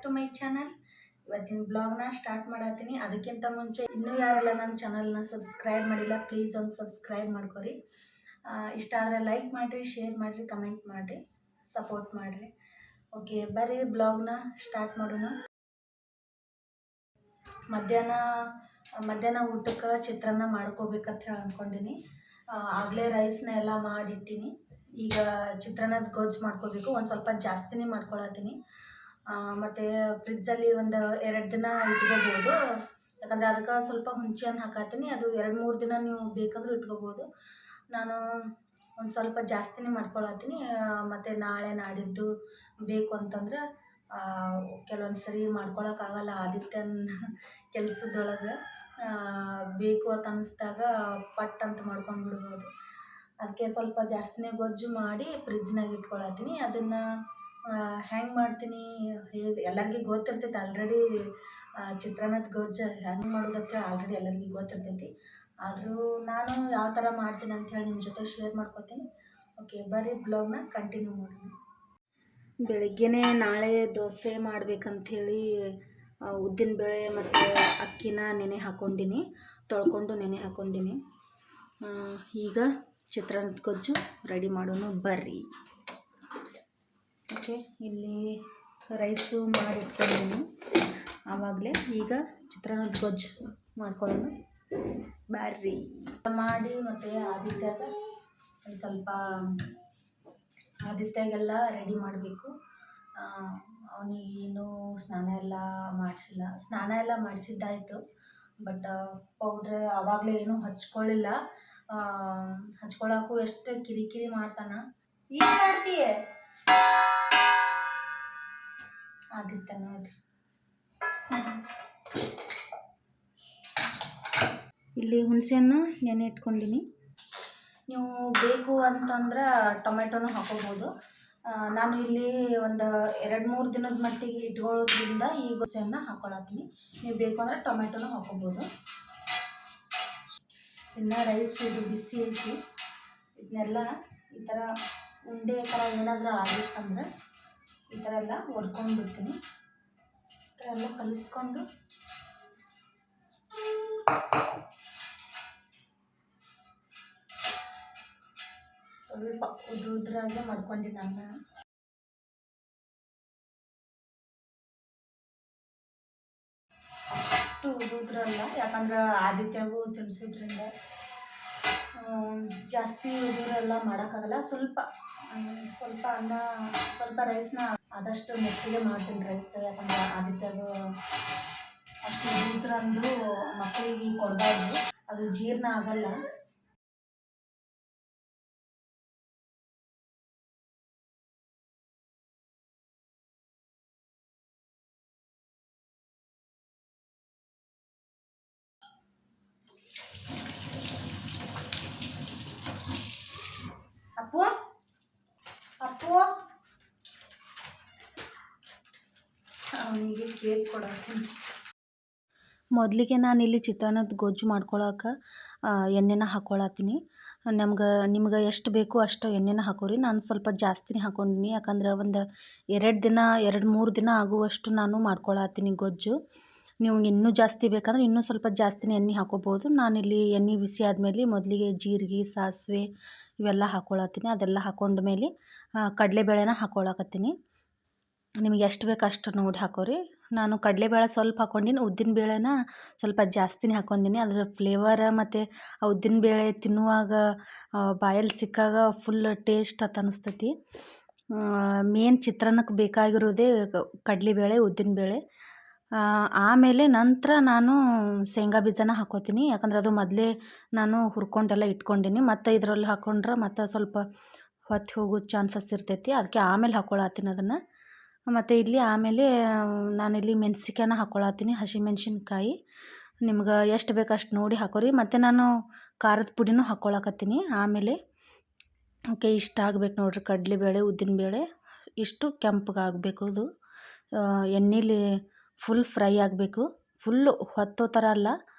To my channel. ಇವತ್ತಿನ ಬ್ಲಾಗ್ನ start ಮಾಡತ್ತೀನಿ. ಅದಕ್ಕಿಂತ ಮುಂಚೆ ಇನ್ನೂ ಯಾರೆಲ್ಲ ನನ್ನ ಚಾನಲ್ನ ಸಬ್ಸ್ಕ್ರೈಬ್ ಮಾಡಿಲ್ಲ, ಪ್ಲೀಸ್ ಒಂದು ಸಬ್ಸ್ಕ್ರೈಬ್ ಮಾಡ್ಕೊರಿ. ಇಷ್ಟ ಆದರೆ ಲೈಕ್ ಮಾಡಿರಿ, ಶೇರ್ ಮಾಡಿರಿ, ಕಮೆಂಟ್ ಮಾಡಿರಿ, ಸಪೋರ್ಟ್ ಮಾಡಿರಿ. ಓಕೆ, ಬರ್ರಿ ಬ್ಲಾಗ್ನ ಸ್ಟಾರ್ಟ್ ಮಾಡೋಣ. ಮಧ್ಯಾಹ್ನ ಊಟಕ್ಕೆ ಚಿತ್ರಾನ್ನ ಮಾಡ್ಕೋಬೇಕಂತ ಹೇಳಿ ಅಂದ್ಕೊಂಡಿನಿ. ಆಗಲೇ ರೈಸ್ನ ಎಲ್ಲ ಮಾಡಿಟ್ಟಿನಿ. ಈಗ ಚಿತ್ರಾನ್ನದ ಗೊಜ್ಜು ಮಾಡ್ಕೋಬೇಕು. ಒಂದು ಸ್ವಲ್ಪ ಜಾಸ್ತಿನೇ ಮಾಡ್ಕೊಳತ್ತೀನಿ. ಮತ್ತು ಫ್ರಿಜ್ಜಲ್ಲಿ ಒಂದು 2 ದಿನ ಇಟ್ಕೋಬೋದು. ಯಾಕಂದರೆ ಅದಕ್ಕೆ ಸ್ವಲ್ಪ ಹುಣಸೆಹಣ್ಣು ಹಾಕತ್ತೀನಿ. ಅದು 2-3 ದಿನ ನೀವು ಬೇಕಂದ್ರೆ ಇಟ್ಕೋಬೋದು. ನಾನು ಒಂದು ಸ್ವಲ್ಪ ಜಾಸ್ತಿನೇ ಮಾಡ್ಕೊಳತ್ತೀನಿ. ಮತ್ತು ನಾಳೆ ನಾಡಿದ್ದು ಬೇಕು ಅಂತಂದ್ರೆ ಕೆಲವೊಂದು ಸರಿ ಮಾಡ್ಕೊಳಕ್ಕಾಗಲ್ಲ. ಆದಿತ್ಯನ ಕೆಲಸದೊಳಗೆ ಬೇಕು ಅಂತ ಅನ್ನಿಸ್ದಾಗ ಪಟ್ ಅಂತ ಮಾಡ್ಕೊಂಡ್ಬಿಡ್ಬೋದು. ಅದಕ್ಕೆ ಸ್ವಲ್ಪ ಜಾಸ್ತಿನೇ ಗೊಜ್ಜು ಮಾಡಿ ಫ್ರಿಜ್ನಾಗ ಇಟ್ಕೊಳತ್ತೀನಿ. ಅದನ್ನು ಹೆಂಗೆ ಮಾಡ್ತೀನಿ, ಹೇಗೆ ಎಲ್ಲರಿಗೂ ಗೊತ್ತಿರ್ತೈತಿ ಆಲ್ರೆಡಿ. ಚಿತ್ರಾನ್ನದ ಗೊಜ್ಜು ಹೆಂಗೆ ಮಾಡೋದು ಅಂತೇಳಿ ಆಲ್ರೆಡಿ ಎಲ್ಲರಿಗೂ ಗೊತ್ತಿರ್ತೈತಿ. ಆದರೂ ನಾನು ಯಾವ ಥರ ಮಾಡ್ತೀನಿ ಅಂಥೇಳಿ ನಿಮ್ಮ ಜೊತೆ ಶೇರ್ ಮಾಡ್ಕೊತೀನಿ. ಓಕೆ, ಬರೀ ಬ್ಲಾಗ್ನ ಕಂಟಿನ್ಯೂ ಮಾಡೋಣ. ಬೆಳಗ್ಗೆನೇ ನಾಳೆ ದೋಸೆ ಮಾಡ್ಬೇಕಂಥೇಳಿ ಉದ್ದಿನಬೇಳೆ ಮತ್ತು ಅಕ್ಕಿನ ನೆನೆ ಹಾಕ್ಕೊಂಡಿನಿ, ತೊಳ್ಕೊಂಡು ನೆನೆ ಹಾಕ್ಕೊಂಡಿನಿ. ಈಗ ಚಿತ್ರಾನ್ನದ ಗೊಜ್ಜು ರೆಡಿ ಮಾಡೋಣ, ಬರ್ರಿ. ಓಕೆ, ಇಲ್ಲಿ ರೈಸು ಮಾಡಿಟ್ಕೊಂಡಿನಿ ಆವಾಗಲೇ. ಈಗ ಚಿತ್ರಾನ್ನದ ಗೊಜ್ಜು ಮಾಡ್ಕೊಳ್ಳೋಣ, ಬರ್ರಿ. ಮಾಡಿ ಮತ್ತು ಒಂದು ಸ್ವಲ್ಪ ಆದಿತ್ಯಗೆಲ್ಲ ರೆಡಿ ಮಾಡಬೇಕು. ಅವನಿಗೇನು ಸ್ನಾನ ಎಲ್ಲ ಮಾಡಿಸಿಲ್ಲ. ಸ್ನಾನ ಎಲ್ಲ ಮಾಡಿಸಿದ್ದಾಯಿತು, ಬಟ್ ಪೌಡ್ರ್ ಆವಾಗಲೇ ಏನೂ ಹಚ್ಕೊಳ್ಳಿಲ್ಲ. ಹಚ್ಕೊಳ್ಳೋಕ್ಕೂ ಎಷ್ಟು ಕಿರಿಕಿರಿ ಮಾಡ್ತಾನೆ. ಏನು ಮಾಡ್ತೀಯ ಆದಿತ್ಯ ನೋಡ್ರಿ. ಇಲ್ಲಿ ಹುಣಸೆಹಣ್ಣು ನೆನೆ ಇಟ್ಕೊಂಡಿನಿ. ನೀವು ಬೇಕು ಅಂತಂದ್ರೆ ಟೊಮೆಟೊನೂ ಹಾಕೋಬೋದು. ನಾನು ಇಲ್ಲಿ ಒಂದು 2-3 ದಿನದ ಮಟ್ಟಿಗೆ ಇಟ್ಕೊಳ್ಳೋದ್ರಿಂದ ಈ ಗೊಜ್ಜನ್ನು ಹಾಕ್ಕೊಳತ್ತೀನಿ. ನೀವು ಬೇಕು ಅಂದರೆ ಟೊಮೆಟೊನೂ ಹಾಕೋಬೋದು. ಇನ್ನು ರೈಸ್ ಇದು ಬಿಸಿ ಐತಿ. ಇದನ್ನೆಲ್ಲ ಈ ಥರ ಉಂಡೆ ಥರ ಏನಾದರೂ ಆಗಿತ್ತಂದ್ರೆ ಈ ಥರ ಎಲ್ಲ ಒಡ್ಕೊಂಡು ಬಿಡ್ತೀನಿ. ಈ ಥರ ಎಲ್ಲ ಕಲಿಸ್ಕೊಂಡು ಸ್ವಲ್ಪ ಉದ್ರಾಗೆ ಮಾಡ್ಕೊಂಡು ನಾನು ಅಷ್ಟು ಉದ್ರಲ್ಲ. ಯಾಕಂದ್ರೆ ಆದಿತ್ಯಗೂ ತಿನ್ನಿಸೋದ್ರಿಂದ ಜಾಸ್ತಿ ಉದುರೆಲ್ಲ ಮಾಡೋಕ್ಕಾಗಲ್ಲ. ಸ್ವಲ್ಪ ಅನ್ನ, ಸ್ವಲ್ಪ ರೈಸ್ನ ಆದಷ್ಟು ಮೆತ್ತಿಗೆ ಮಾಡ್ತೀನಿ ರೈಸ್. ಯಾಕಂದ್ರೆ ಆದಿತ್ಯಗೂ ಅಷ್ಟು ಉದ್ರಂದು ಮಕ್ಕಳಿಗೆ ಕೊಡಬಾರ್ದು, ಅದು ಜೀರ್ಣ ಆಗಲ್ಲ. ಅಪ್ಪು ಅವನಿಗೆ ಕೇಕ್ ಕೊಡತ್ತೀನಿ. ಮೊದಲಿಗೆ ನಾನು ಇಲ್ಲಿ ಚಿತ್ರಾನ್ನದ ಗೊಜ್ಜು ಮಾಡ್ಕೊಳಕ್ಕೆ ಎಣ್ಣೆನ ಹಾಕ್ಕೊಳತ್ತೀನಿ. ನಿಮ್ಗೆ ಎಷ್ಟು ಬೇಕು ಅಷ್ಟು ಎಣ್ಣೆನ ಹಾಕೋರಿ. ನಾನು ಸ್ವಲ್ಪ ಜಾಸ್ತಿನೇ ಹಾಕ್ಕೊಂಡಿನಿ. ಯಾಕಂದ್ರೆ ಒಂದು 2-3 ದಿನ ಆಗುವಷ್ಟು ನಾನು ಮಾಡ್ಕೊಳತ್ತೀನಿ ಗೊಜ್ಜು. ನೀವು ಇನ್ನೂ ಜಾಸ್ತಿ ಬೇಕಂದ್ರೆ ಇನ್ನೂ ಸ್ವಲ್ಪ ಜಾಸ್ತಿನೇ ಎಣ್ಣೆ ಹಾಕೋಬೋದು. ನಾನಿಲ್ಲಿ ಎಣ್ಣೆ ಬಿಸಿ ಆದಮೇಲೆ ಮೊದಲಿಗೆ ಜೀರಿಗೆ, ಸಾಸಿವೆ ಇವೆಲ್ಲ ಹಾಕ್ಕೊಳತ್ತೀನಿ. ಅದೆಲ್ಲ ಹಾಕ್ಕೊಂಡ್ಮೇಲೆ ಕಡಲೆಬೇಳೆನ ಹಾಕ್ಕೊಳಕತ್ತೀನಿ. ನಿಮಗೆ ಎಷ್ಟು ಬೇಕು ಅಷ್ಟು ನೋಡಿ ಹಾಕೋರಿ. ನಾನು ಕಡಲೆಬೇಳೆ ಸ್ವಲ್ಪ ಹಾಕ್ಕೊಂಡಿನಿ, ಉದ್ದಿನಬೇಳೆನ ಸ್ವಲ್ಪ ಜಾಸ್ತಿನೇ ಹಾಕ್ಕೊಂಡಿನಿ. ಅದರ ಫ್ಲೇವರ ಮತ್ತು ಆ ಉದ್ದಿನಬೇಳೆ ತಿನ್ನುವಾಗ ಬಾಯಲ್ಲಿ ಸಿಕ್ಕಾಗ ಫುಲ್ ಟೇಸ್ಟ್ ಅಂತ ಅನಿಸ್ತೈತಿ. ಮೇನ್ ಚಿತ್ರಾನ್ನಕ್ಕೆ ಬೇಕಾಗಿರೋದೇ ಕಡಲೆಬೇಳೆ, ಉದ್ದಿನಬೇಳೆ. ಆಮೇಲೆ ನಂತರ ನಾನು ಶೇಂಗಾ ಬೀಜನ ಹಾಕ್ಕೋತೀನಿ. ಯಾಕಂದ್ರೆ ಅದು ಮೊದಲೇ ನಾನು ಹುರ್ಕೊಂಡೆಲ್ಲ ಇಟ್ಕೊಂಡಿನಿ. ಮತ್ತು ಇದರಲ್ಲಿ ಹಾಕ್ಕೊಂಡ್ರೆ ಮತ್ತು ಸ್ವಲ್ಪ ಹೊತ್ತಿ ಹೋಗೋ ಚಾನ್ಸಸ್ ಇರ್ತೈತಿ. ಅದಕ್ಕೆ ಆಮೇಲೆ ಹಾಕ್ಕೊಳತ್ತೀನಿ ಅದನ್ನು. ಮತ್ತು ಇಲ್ಲಿ ಆಮೇಲೆ ನಾನಿಲ್ಲಿ ಮೆಣಸಿನ್ಕಾಯಿನ ಹಾಕ್ಕೊಳತ್ತೀನಿ, ಹಸಿಮೆಣ್ಸಿನ್ಕಾಯಿ. ನಿಮ್ಗೆ ಎಷ್ಟು ಬೇಕು ಅಷ್ಟು ನೋಡಿ ಹಾಕೋರಿ. ಮತ್ತು ನಾನು ಖಾರದ ಪುಡಿನೂ ಹಾಕ್ಕೊಳಕತ್ತೀನಿ ಆಮೇಲೆ. ಓಕೆ, ಇಷ್ಟ ಆಗ್ಬೇಕು ನೋಡಿರಿ. ಕಡಲೆಬೇಳೆ, ಉದ್ದಿನಬೇಳೆ ಇಷ್ಟು ಕೆಂಪಗೆ ಆಗಬೇಕು. ಅದು ಎಣ್ಣೆಲಿ ಫುಲ್ ಫ್ರೈ ಆಗಬೇಕು. ಫುಲ್ಲು ಹೊತ್ತೋ ಥರ ಅಲ್ಲ,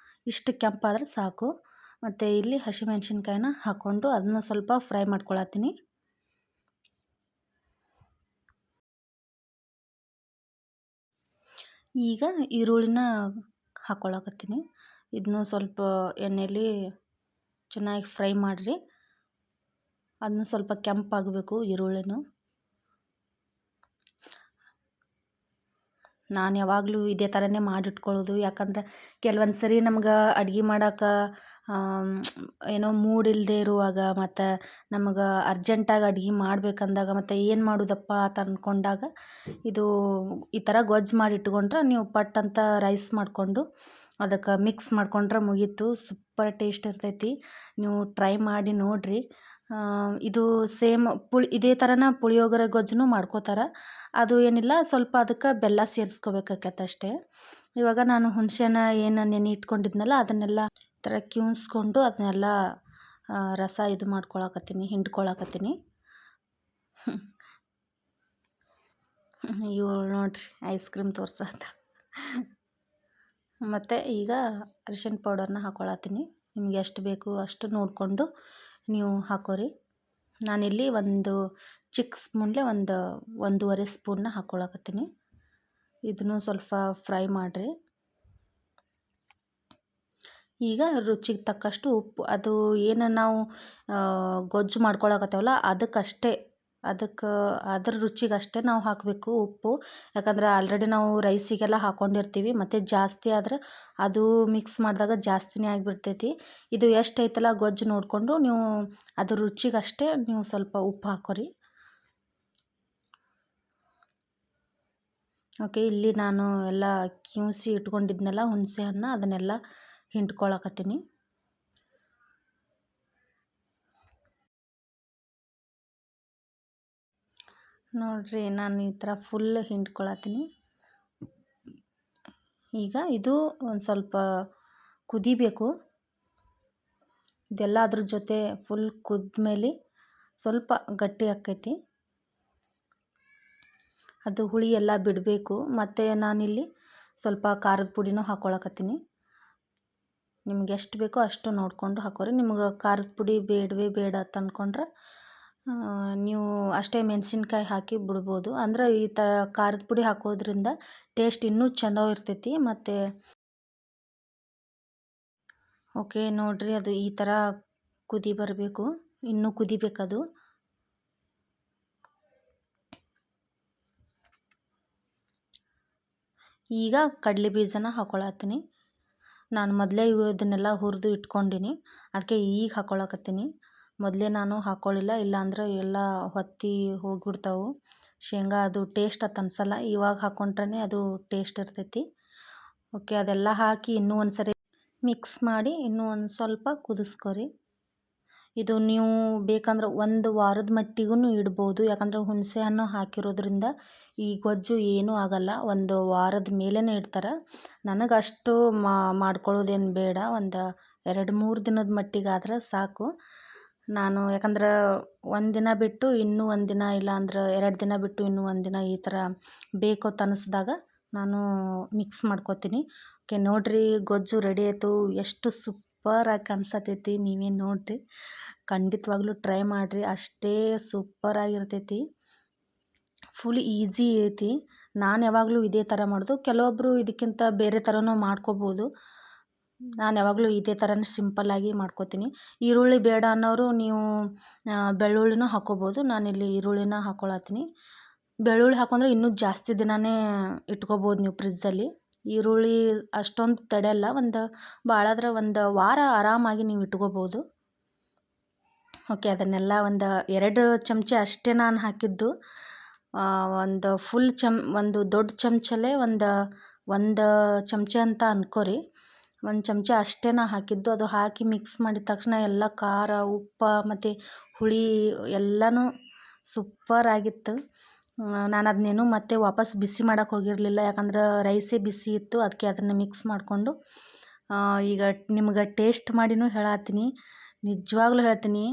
ಇಷ್ಟು ಕೆಂಪಾದರೆ ಸಾಕು. ಮತ್ತು ಇಲ್ಲಿ ಹಸಿಮೆಣ್ಸಿನ್ಕಾಯಿನ ಹಾಕ್ಕೊಂಡು ಅದನ್ನು ಸ್ವಲ್ಪ ಫ್ರೈ ಮಾಡ್ಕೊಳತ್ತೀನಿ. ಈಗ ಈರುಳ್ಳಿನ ಹಾಕ್ಕೊಳಕತ್ತೀನಿ. ಇದನ್ನು ಸ್ವಲ್ಪ ಎಣ್ಣೆಯಲ್ಲಿ ಚೆನ್ನಾಗಿ ಫ್ರೈ ಮಾಡಿರಿ. ಅದನ್ನು ಸ್ವಲ್ಪ ಕೆಂಪಾಗಬೇಕು ಈರುಳ್ಳಿನೂ. ನಾನು ಯಾವಾಗಲೂ ಇದೇ ಥರನೇ ಮಾಡಿಟ್ಕೊಳ್ಳೋದು. ಯಾಕಂದ್ರೆ ಕೆಲವೊಂದು ಸರಿ ನಮ್ಗೆ ಅಡ್ಗೆ ಮಾಡೋಕೆ ಏನೋ ಮೂಡ್ ಇಲ್ಲದೆ ಇರುವಾಗ, ಮತ್ತು ನಮಗೆ ಅರ್ಜೆಂಟಾಗಿ ಅಡ್ಗೆ ಮಾಡ್ಬೇಕಂದಾಗ, ಮತ್ತು ಏನು ಮಾಡೋದಪ್ಪ ಅಂತ ಅಂದ್ಕೊಂಡಾಗ ಇದು ಈ ಥರ ಗೊಜ್ಜು ಮಾಡಿ ಇಟ್ಕೊಂಡ್ರೆ ನೀವು ಪಟ್ ಅಂತ ರೈಸ್ ಮಾಡಿಕೊಂಡು ಅದಕ್ಕೆ ಮಿಕ್ಸ್ ಮಾಡ್ಕೊಂಡ್ರೆ ಮುಗೀತು. ಸೂಪರ್ ಟೇಸ್ಟ್ ಇರ್ತೈತಿ. ನೀವು ಟ್ರೈ ಮಾಡಿ ನೋಡಿರಿ. ಇದು ಸೇಮ್ ಇದೇ ಥರನ ಪುಳಿಯೋಗರೆ ಗೊಜ್ಜು ಮಾಡ್ಕೋತಾರೆ. ಅದು ಏನಿಲ್ಲ, ಸ್ವಲ್ಪ ಅದಕ್ಕೆ ಬೆಲ್ಲ ಸೇರಿಸ್ಕೋಬೇಕಾಕತ್ತೆ ಅಷ್ಟೇ. ಇವಾಗ ನಾನು ಹುಣಸೆಹಣ್ಣ ಏನು ನೆನೆ ಇಟ್ಕೊಂಡಿದ್ನಲ್ಲ ಅದನ್ನೆಲ್ಲ ಈ ಥರ ಕಿವುಸ್ಕೊಂಡು ಅದನ್ನೆಲ್ಲ ರಸ ಇದು ಮಾಡ್ಕೊಳಕತ್ತೀನಿ, ಹಿಂಡ್ಕೊಳಕತ್ತೀನಿ. ಇವಳು ನೋಡ್ರಿ ಐಸ್ ಕ್ರೀಮ್ ತೋರ್ಸತ್ತ. ಮತ್ತು ಈಗ ಅರಿಶಿನ ಪೌಡರ್ನ ಹಾಕ್ಕೊಳತ್ತೀನಿ. ನಿಮ್ಗೆ ಎಷ್ಟು ಬೇಕು ಅಷ್ಟು ನೋಡಿಕೊಂಡು ನೀವು ಹಾಕೋರಿ. ನಾನಿಲ್ಲಿ ಒಂದು ಚಿಕ್ಕ ಸ್ಪೂನ್ಲೆ ಒಂದೂವರೆ ಸ್ಪೂನ್ನ ಹಾಕ್ಕೊಳಕತ್ತೀನಿ. ಇದನ್ನು ಸ್ವಲ್ಪ ಫ್ರೈ ಮಾಡಿರಿ. ಈಗ ರುಚಿಗೆ ತಕ್ಕಷ್ಟು ಉಪ್ಪು, ಅದು ಏನು ನಾವು ಗೊಜ್ಜು ಮಾಡ್ಕೊಳಕತ್ತೇವಲ್ಲ ಅದಕ್ಕಷ್ಟೇ, ಅದ್ರ ರುಚಿಗಷ್ಟೇ ನಾವು ಹಾಕಬೇಕು ಉಪ್ಪು. ಯಾಕಂದರೆ ಆಲ್ರೆಡಿ ನಾವು ರೈಸಿಗೆಲ್ಲ ಹಾಕ್ಕೊಂಡಿರ್ತೀವಿ, ಮತ್ತು ಜಾಸ್ತಿ ಆದರೆ ಅದು ಮಿಕ್ಸ್ ಮಾಡಿದಾಗ ಜಾಸ್ತಿನೇ ಆಗಿಬಿಡ್ತೈತಿ. ಇದು ಎಷ್ಟು ಐತಲ್ಲ ಗೊಜ್ಜು ನೋಡಿಕೊಂಡು ನೀವು ಅದ್ರ ರುಚಿಗಷ್ಟೇ ನೀವು ಸ್ವಲ್ಪ ಉಪ್ಪು ಹಾಕೋರಿ. ಓಕೆ, ಇಲ್ಲಿ ನಾನು ಎಲ್ಲ ಕಿವುಸಿ ಇಟ್ಕೊಂಡಿದ್ನೆಲ್ಲ ಹುಣಸೆ ಹಣ್ಣು ಅದನ್ನೆಲ್ಲ ಹಿಂಡ್ಕೊಳಕತ್ತೀನಿ. ನೋಡ್ರಿ ನಾನು ಈ ಥರ ಫುಲ್ ಹಿಂಡ್ಕೊಳತ್ತೀನಿ. ಈಗ ಇದು ಒಂದು ಸ್ವಲ್ಪ ಕುದಿಬೇಕು. ಇದೆಲ್ಲ ಅದ್ರ ಜೊತೆ ಫುಲ್ ಕುದ್ಮೇಲೆ ಸ್ವಲ್ಪ ಗಟ್ಟಿ ಆಕ್ಕೈತಿ. ಅದು ಹುಳಿ ಎಲ್ಲ ಬಿಡಬೇಕು. ಮತ್ತು ನಾನಿಲ್ಲಿ ಸ್ವಲ್ಪ ಖಾರದ ಪುಡಿನೂ ಹಾಕ್ಕೊಳಕತ್ತೀನಿ. ನಿಮ್ಗೆ ಎಷ್ಟು ಬೇಕೋ ಅಷ್ಟು ನೋಡಿಕೊಂಡು ಹಾಕೋರಿ. ನಿಮ್ಗೆ ಖಾರದ ಪುಡಿ ಬೇಡವೇ ಬೇಡ ಅಂತ ಅಂದ್ಕೊಂಡ್ರೆ ನೀವು ಅಷ್ಟೇ ಮೆಣಸಿನ್ಕಾಯಿ ಹಾಕಿ ಬಿಡ್ಬೋದು. ಅಂದ್ರೆ ಈ ಥರ ಖಾರದ ಪುಡಿ ಹಾಕೋದ್ರಿಂದ ಟೇಸ್ಟ್ ಇನ್ನೂ ಚೆನ್ನಾಗಿರ್ತೈತಿ. ಮತ್ತು ಓಕೆ ನೋಡಿರಿ, ಅದು ಈ ಥರ ಕುದಿ ಬರಬೇಕು, ಇನ್ನೂ ಕುದಿಬೇಕದು. ಈಗ ಕಡಲೆ ಬೀಜನ ಹಾಕ್ಕೊಳತ್ತೀನಿ. ನಾನು ಮೊದಲೇ ಇದನ್ನೆಲ್ಲ ಹುರಿದು ಇಟ್ಕೊಂಡಿನಿ, ಅದಕ್ಕೆ ಈಗ ಹಾಕ್ಕೊಳಕತ್ತೀನಿ. ಮೊದಲೇ ನಾನು ಹಾಕ್ಕೊಳ್ಳಿಲ್ಲ, ಇಲ್ಲಾಂದ್ರೆ ಎಲ್ಲ ಹೊತ್ತಿ ಹೋಗಿಬಿಡ್ತಾವೆ ಶೇಂಗಾ, ಅದು ಟೇಸ್ಟ್ ಅಂತ ಅನ್ಸಲ್ಲ. ಇವಾಗ ಹಾಕ್ಕೊಂಡ್ರೆ ಅದು ಟೇಸ್ಟ್ ಇರ್ತೈತಿ. ಓಕೆ, ಅದೆಲ್ಲ ಹಾಕಿ ಇನ್ನೂ ಒಂದು ಸರಿ ಮಿಕ್ಸ್ ಮಾಡಿ ಇನ್ನೂ ಒಂದು ಸ್ವಲ್ಪ ಕುದಿಸ್ಕೊರಿ. ಇದು ನೀವು ಬೇಕಂದ್ರೆ ಒಂದು ವಾರದ ಮಟ್ಟಿಗೂ ಇಡ್ಬೋದು. ಯಾಕಂದರೆ ಹುಣಸೆ ಹಣ್ಣು ಹಾಕಿರೋದ್ರಿಂದ ಈ ಗೊಜ್ಜು ಏನೂ ಆಗಲ್ಲ. ಒಂದು ವಾರದ ಮೇಲೇ ಇಡ್ತಾರೆ. ನನಗೆ ಅಷ್ಟು ಮಾಡ್ಕೊಳ್ಳೋದೇನು ಬೇಡ, ಒಂದು 2-3 ದಿನದ ಮಟ್ಟಿಗಾದ್ರೆ ಸಾಕು. ನಾನು ಯಾಕಂದ್ರೆ ಒಂದು ದಿನ ಬಿಟ್ಟು ಇನ್ನೂ ಒಂದು ದಿನ, ಇಲ್ಲ ಅಂದ್ರೆ 2 ದಿನ ಬಿಟ್ಟು ಇನ್ನೂ ಒಂದು ದಿನ ಈ ಥರ ಬೇಕು ಅಂತ ಅನ್ನಿಸ್ದಾಗ ನಾನು ಮಿಕ್ಸ್ ಮಾಡ್ಕೊತೀನಿ. ಓಕೆ ನೋಡಿರಿ, ಗೊಜ್ಜು ರೆಡಿ ಆಯಿತು. ಎಷ್ಟು ಸೂಪರಾಗಿ ಕಾಣಿಸತೈತಿ, ನೀವೇ ನೋಡಿರಿ. ಖಂಡಿತವಾಗ್ಲೂ ಟ್ರೈ ಮಾಡಿರಿ, ಅಷ್ಟೇ ಸೂಪರಾಗಿರ್ತೈತಿ. ಫುಲ್ ಈಸಿ ಐತಿ. ನಾನು ಯಾವಾಗಲೂ ಇದೇ ಥರ ಮಾಡೋದು. ಕೆಲವೊಬ್ಬರು ಇದಕ್ಕಿಂತ ಬೇರೆ ಥರನೂ ಮಾಡ್ಕೋಬೋದು. ನಾನು ಯಾವಾಗಲೂ ಇದೇ ಥರನೇ ಸಿಂಪಲ್ಲಾಗಿ ಮಾಡ್ಕೋತೀನಿ. ಈರುಳ್ಳಿ ಬೇಡ ಅನ್ನೋರು ನೀವು ಬೆಳ್ಳುಳ್ಳಿನೂ ಹಾಕ್ಕೋಬೋದು. ನಾನಿಲ್ಲಿ ಈರುಳ್ಳಿನ ಹಾಕ್ಕೊಳತ್ತೀನಿ. ಬೆಳ್ಳುಳ್ಳಿ ಹಾಕೊಂಡ್ರೆ ಇನ್ನೂ ಜಾಸ್ತಿ ದಿನವೇ ಇಟ್ಕೋಬೋದು ನೀವು ಫ್ರಿಜ್ಜಲ್ಲಿ. ಈರುಳ್ಳಿ ಅಷ್ಟೊಂದು ತಡೆಯಲ್ಲ, ಭಾಳಾದ್ರೆ ಒಂದು ವಾರ ಆರಾಮಾಗಿ ನೀವು ಇಟ್ಕೋಬೋದು. ಓಕೆ, ಅದನ್ನೆಲ್ಲ ಒಂದು 2 ಚಮಚ ಅಷ್ಟೇ ನಾನು ಹಾಕಿದ್ದು. ಒಂದು ದೊಡ್ಡ ಚಮಚಲ್ಲೇ ಒಂದು ಚಮಚ ಅಂತ ಅನ್ಕೋರಿ. 1 ಚಮಚ ಅಷ್ಟೇ ನಾ ಹಾಕಿದ್ದು. ಅದು ಹಾಕಿ ಮಿಕ್ಸ್ ಮಾಡಿದ ತಕ್ಷಣ ಎಲ್ಲ ಖಾರ, ಉಪ್ಪು ಮತ್ತು ಹುಳಿ ಎಲ್ಲನೂ ಸೂಪರಾಗಿತ್ತು. ನಾನು ಅದನ್ನೇನು ಮತ್ತೆ ವಾಪಸ್ ಬಿಸಿ ಮಾಡೋಕ್ಕೆ ಹೋಗಿರಲಿಲ್ಲ, ಯಾಕಂದ್ರೆ ರೈಸೇ ಬಿಸಿ ಇತ್ತು. ಅದಕ್ಕೆ ಅದನ್ನು ಮಿಕ್ಸ್ ಮಾಡಿಕೊಂಡು ಈಗ ನಿಮ್ಗೆ ಟೇಸ್ಟ್ ಮಾಡಿನೂ ಹೇಳತ್ತೀನಿ. ನಿಜವಾಗ್ಲೂ ಹೇಳ್ತೀನಿ,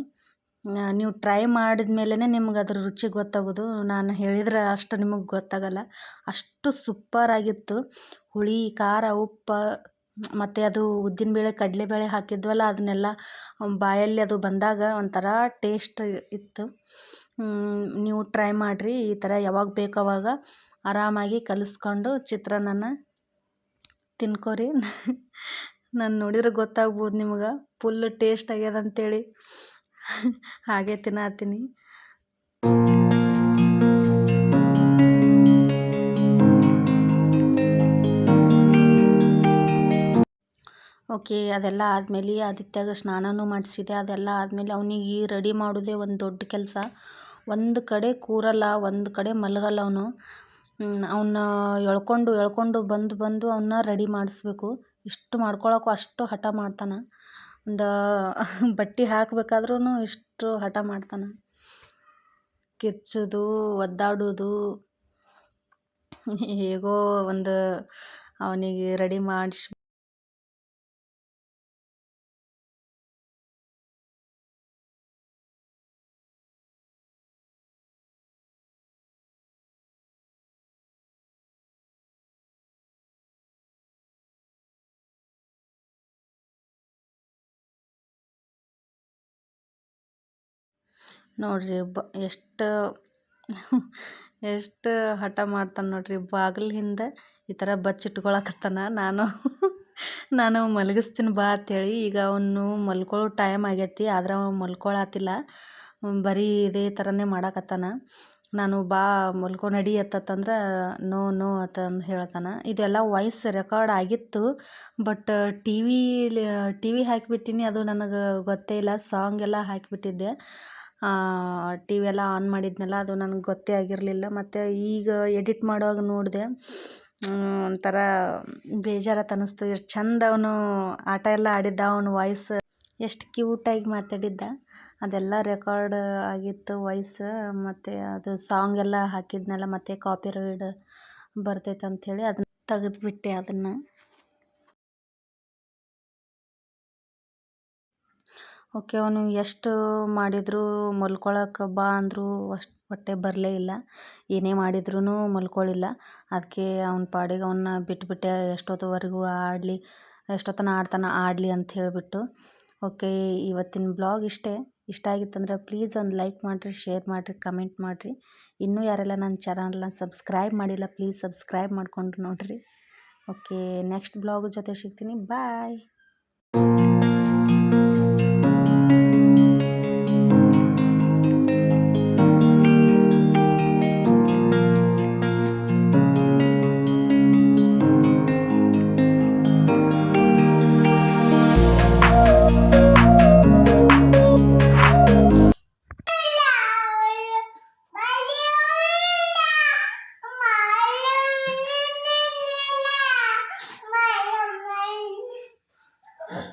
ನೀವು ಟ್ರೈ ಮಾಡಿದ ಮೇಲೇ ನಿಮ್ಗೆ ಅದ್ರ ರುಚಿ ಗೊತ್ತಾಗೋದು. ನಾನು ಹೇಳಿದ್ರೆ ಅಷ್ಟು ನಿಮಗೆ ಗೊತ್ತಾಗಲ್ಲ, ಅಷ್ಟು ಸೂಪರಾಗಿತ್ತು. ಹುಳಿ, ಖಾರ, ಉಪ್ಪು ಮತ್ತು ಅದು ಉದ್ದಿನಬೇಳೆ, ಕಡಲೆಬೇಳೆ ಹಾಕಿದ್ವಲ್ಲ, ಅದನ್ನೆಲ್ಲ ಬಾಯಲ್ಲಿ ಅದು ಬಂದಾಗ ಒಂಥರ ಟೇಸ್ಟ್ ಇತ್ತು. ನೀವು ಟ್ರೈ ಮಾಡಿರಿ. ಈ ಥರ ಯಾವಾಗ ಬೇಕು ಆವಾಗ ಆರಾಮಾಗಿ ಕಲಿಸ್ಕೊಂಡು ಚಿತ್ರಾನ್ನನ ತಿನ್ಕೋರಿ. ನಾನು ನೋಡಿದ್ರೆ ಗೊತ್ತಾಗ್ಬೋದು ನಿಮ್ಗೆ ಫುಲ್ ಟೇಸ್ಟ್ ಆಗ್ಯದ ಅಂತೇಳಿ. ಹಾಗೆ ತಿನ್ನತ್ತೀನಿ. ಓಕೆ, ಅದೆಲ್ಲ ಆದಮೇಲೆ ಆದಿತ್ಯಗೆ ಸ್ನಾನನೂ ಮಾಡಿಸಿದೆ. ಅದೆಲ್ಲ ಆದಮೇಲೆ ಅವನಿಗೆ ರೆಡಿ ಮಾಡೋದೇ ಒಂದು ದೊಡ್ಡ ಕೆಲಸ. ಒಂದು ಕಡೆ ಕೂರಲ್ಲ, ಒಂದು ಕಡೆ ಮಲಗಲ್ಲ ಅವನು. ಅವನ್ನ ಎಳ್ಕೊಂಡು ಬಂದು ಅವನ್ನ ರೆಡಿ ಮಾಡಿಸ್ಬೇಕು. ಇಷ್ಟು ಮಾಡ್ಕೊಳಕ್ಕೂ ಅಷ್ಟು ಹಠ ಮಾಡ್ತಾನೆ. ಒಂದು ಬಟ್ಟೆ ಹಾಕಬೇಕಾದ್ರೂ ಇಷ್ಟು ಹಠ ಮಾಡ್ತಾನೆ. ಕಿರ್ಚೋದು, ಒದ್ದಾಡೋದು, ಹೇಗೋ ಒಂದು ಅವನಿಗೆ ರೆಡಿ ಮಾಡಿಸಿ. ನೋಡ್ರಿ ಎಷ್ಟು ಹಠ ಮಾಡ್ತಾನೆ ನೋಡ್ರಿ. ಬಾಗಿಲು ಹಿಂದೆ ಈ ಥರ ಬಚ್ಚಿಟ್ಕೊಳಕತ್ತಾನ. ನಾನು ಮಲಗಿಸ್ತೀನಿ ಬಾ ಅಂಥೇಳಿ. ಈಗ ಅವನು ಮಲ್ಕೊಳ್ಳೋ ಟೈಮ್ ಆಗೈತಿ, ಆದ್ರೆ ಅವ ಮಲ್ಕೊಳತ್ತಿಲ್ಲ. ಬರೀ ಇದೇ ಥರನೇ ಮಾಡಕತ್ತಾನ. ನಾನು ಬಾ ಮಲ್ಕೊ ನಡಿ ಅತ್ತಂದ್ರೆ ನೋ ನೋ ಅಂತಂದು ಹೇಳ್ತಾನೆ. ಇದೆಲ್ಲ ವಾಯ್ಸ್ ರೆಕಾರ್ಡ್ ಆಗಿತ್ತು, ಬಟ್ ಟಿ ವಿ ಹಾಕಿಬಿಟ್ಟಿನಿ. ಅದು ನನಗೆ ಗೊತ್ತೇ ಇಲ್ಲ. ಸಾಂಗ್ ಎಲ್ಲ ಹಾಕಿಬಿಟ್ಟಿದ್ದೆ. ಟಿ ವಿ ಎಲ್ಲ ಆನ್ ಮಾಡಿದ್ನಲ್ಲ, ಅದು ನನಗೆ ಗೊತ್ತೇ ಆಗಿರಲಿಲ್ಲ. ಮತ್ತು ಈಗ ಎಡಿಟ್ ಮಾಡುವಾಗ ನೋಡಿದೆ, ಒಂಥರ ಬೇಜಾರತ್ತು ಅನ್ನಿಸ್ತು. ಎಷ್ಟು ಚಂದ ಅವನು ಆಟ ಎಲ್ಲ ಆಡಿದ್ದ, ಅವನ ವಾಯ್ಸ್ ಎಷ್ಟು ಕ್ಯೂಟಾಗಿ ಮಾತಾಡಿದ್ದ. ಅದೆಲ್ಲ ರೆಕಾರ್ಡ್ ಆಗಿತ್ತು ವಾಯ್ಸ್. ಮತ್ತು ಅದು ಸಾಂಗ್ ಎಲ್ಲ ಹಾಕಿದ್ನಲ್ಲ, ಮತ್ತು ಕಾಪಿರೈಟ್ ಬರ್ತೈತೆ ಅಂಥೇಳಿ ಅದನ್ನ ತೆಗೆದುಬಿಟ್ಟೆ. ಅದನ್ನು ಓಕೆ, ಅವನು ಎಷ್ಟು ಮಾಡಿದರೂ ಮಲ್ಕೊಳಕ್ಕೆ ಬಾ ಅಂದರೂ ಹೊಟ್ಟೆ ಬರಲೇ ಇಲ್ಲ. ಏನೇ ಮಾಡಿದ್ರೂ ಮಲ್ಕೊಳ್ಳಿಲ್ಲ. ಅದಕ್ಕೆ ಅವನ ಪಾಡಿಗೆ ಅವನ್ನ ಬಿಟ್ಬಿಟ್ಟೆ. ಎಷ್ಟೊತ್ತವರೆಗೂ ಎಷ್ಟೊತ್ತನ ಆಡಲಿ ಅಂತ ಹೇಳಿಬಿಟ್ಟು. ಓಕೆ, ಇವತ್ತಿನ ಬ್ಲಾಗ್ ಇಷ್ಟೇ. ಇಷ್ಟ ಆಗಿತ್ತಂದ್ರೆ ಪ್ಲೀಸ್ ಒಂದು ಲೈಕ್ ಮಾಡಿರಿ, ಶೇರ್ ಮಾಡಿರಿ, ಕಮೆಂಟ್ ಮಾಡಿರಿ. ಇನ್ನೂ ಯಾರೆಲ್ಲ ನನ್ನ ಚಾನಲ್ನ ಸಬ್ಸ್ಕ್ರೈಬ್ ಮಾಡಿಲ್ಲ, ಪ್ಲೀಸ್ ಸಬ್ಸ್ಕ್ರೈಬ್ ಮಾಡಿಕೊಂಡು ನೋಡಿರಿ. ಓಕೆ, ನೆಕ್ಸ್ಟ್ ಬ್ಲಾಗ್ ಜೊತೆ ಸಿಗ್ತೀನಿ. ಬಾಯ್.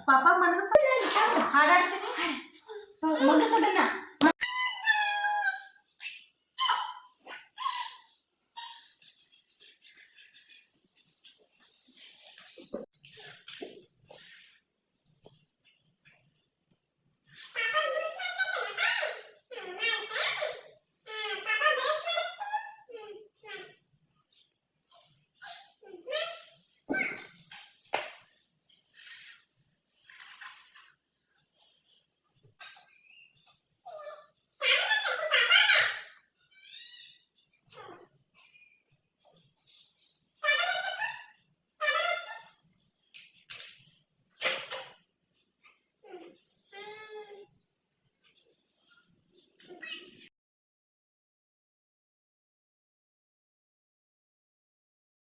ಪಾಪ ಮನಸ್ಸು ಹಾಡಾಡ್ತೀನಿ ಮಗಸದನ್ನ